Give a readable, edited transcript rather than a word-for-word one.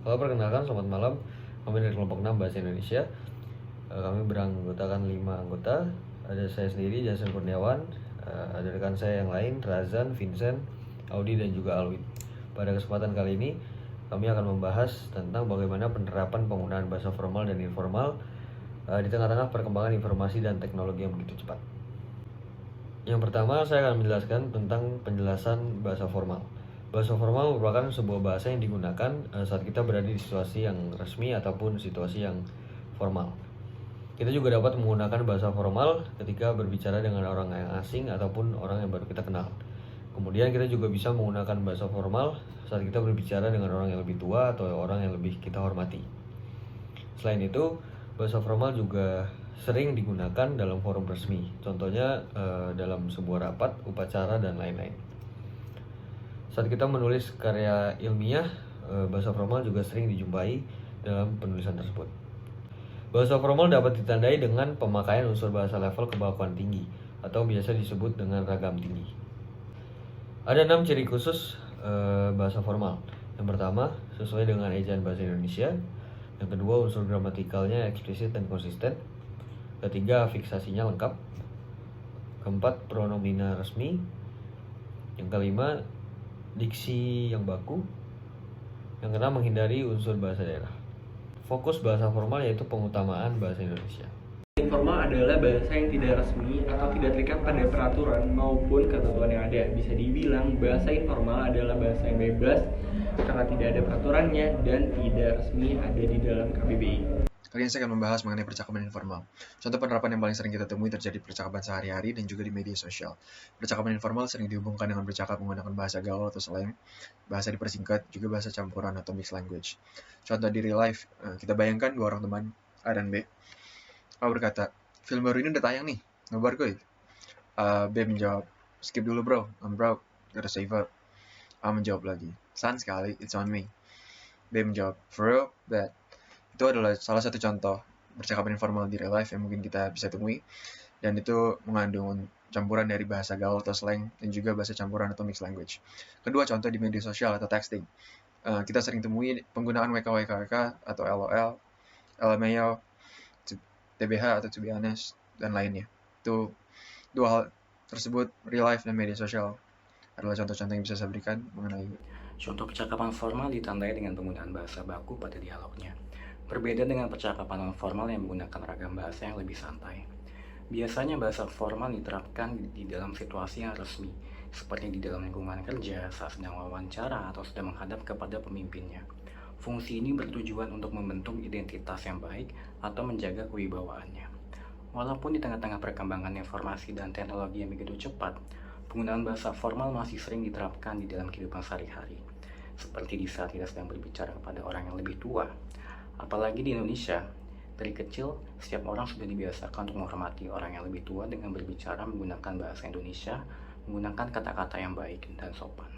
Halo, perkenalkan, selamat malam. Kami dari kelompok 6 Bahasa Indonesia. Kami beranggotakan 5 anggota. Ada saya sendiri, Jason Kurniawan. Ada rekan saya yang lain, Razan, Vincent, Audi, dan juga Alwin. Pada kesempatan kali ini, kami akan membahas tentang bagaimana penerapan penggunaan bahasa formal dan informal di tengah-tengah perkembangan informasi dan teknologi yang begitu cepat. Yang pertama, saya akan menjelaskan tentang penjelasan bahasa formal. Bahasa formal merupakan sebuah bahasa yang digunakan saat kita berada di situasi yang resmi ataupun situasi yang formal. Kita juga dapat menggunakan bahasa formal ketika berbicara dengan orang yang asing ataupun orang yang baru kita kenal. Kemudian kita juga bisa menggunakan bahasa formal saat kita berbicara dengan orang yang lebih tua atau orang yang lebih kita hormati. Selain itu, bahasa formal juga sering digunakan dalam forum resmi, contohnya dalam sebuah rapat, upacara, dan lain-lain. Saat kita menulis karya ilmiah, bahasa formal juga sering dijumpai dalam penulisan tersebut. Bahasa formal dapat ditandai dengan pemakaian unsur bahasa level kebakuan tinggi atau biasa disebut dengan ragam tinggi. Ada 6 ciri khusus bahasa formal. Yang pertama, sesuai dengan ejaan bahasa Indonesia. Yang kedua, unsur gramatikalnya eksplisit dan konsisten. Ketiga, fiksasinya lengkap. Keempat, pronomina resmi. Yang kelima, diksi yang baku. Yang keenam, menghindari unsur bahasa daerah. Fokus bahasa formal yaitu pengutamaan bahasa Indonesia. Informal adalah bahasa yang tidak resmi atau tidak terikat pada peraturan maupun ketentuan yang ada. Bisa dibilang bahasa informal adalah bahasa yang bebas karena tidak ada peraturannya dan tidak resmi ada di dalam KBBI. Kali ini saya akan membahas mengenai percakapan informal. Contoh penerapan yang paling sering kita temui terjadi percakapan sehari-hari dan juga di media sosial. Percakapan informal sering dihubungkan dengan bercakap menggunakan bahasa gaul atau slang, bahasa dipersingkat, juga bahasa campuran atau mixed language. Contoh di real life, kita bayangkan dua orang teman, A dan B. A berkata, film baru ini udah tayang nih, nobar gue. B menjawab, skip dulu bro, I'm broke, gotta save up. A menjawab lagi, san sekali, it's on me. B menjawab, for real, bad. Itu adalah salah satu contoh percakapan informal di real life yang mungkin kita bisa temui, dan itu mengandung campuran dari bahasa gaul atau slang dan juga bahasa campuran atau mixed language. Kedua, contoh di media sosial atau texting. Kita sering temui penggunaan WKWKWK atau LOL, LMAO, TBH atau to be honest, dan lainnya. Itu dua hal tersebut, real life dan media sosial, adalah contoh-contoh yang bisa saya berikan mengenai. Contoh percakapan formal ditandai dengan penggunaan bahasa baku pada dialognya. Berbeda dengan percakapan non-formal yang menggunakan ragam bahasa yang lebih santai. Biasanya bahasa formal diterapkan di dalam situasi yang resmi, seperti di dalam lingkungan kerja, saat sedang wawancara, atau sedang menghadap kepada pemimpinnya. Fungsi ini bertujuan untuk membentuk identitas yang baik atau menjaga kewibawaannya. Walaupun di tengah-tengah perkembangan informasi dan teknologi yang begitu cepat, penggunaan bahasa formal masih sering diterapkan di dalam kehidupan sehari-hari, seperti di saat kita sedang berbicara kepada orang yang lebih tua. Apalagi di Indonesia, dari kecil, setiap orang sudah dibiasakan untuk menghormati orang yang lebih tua dengan berbicara menggunakan bahasa Indonesia, menggunakan kata-kata yang baik dan sopan.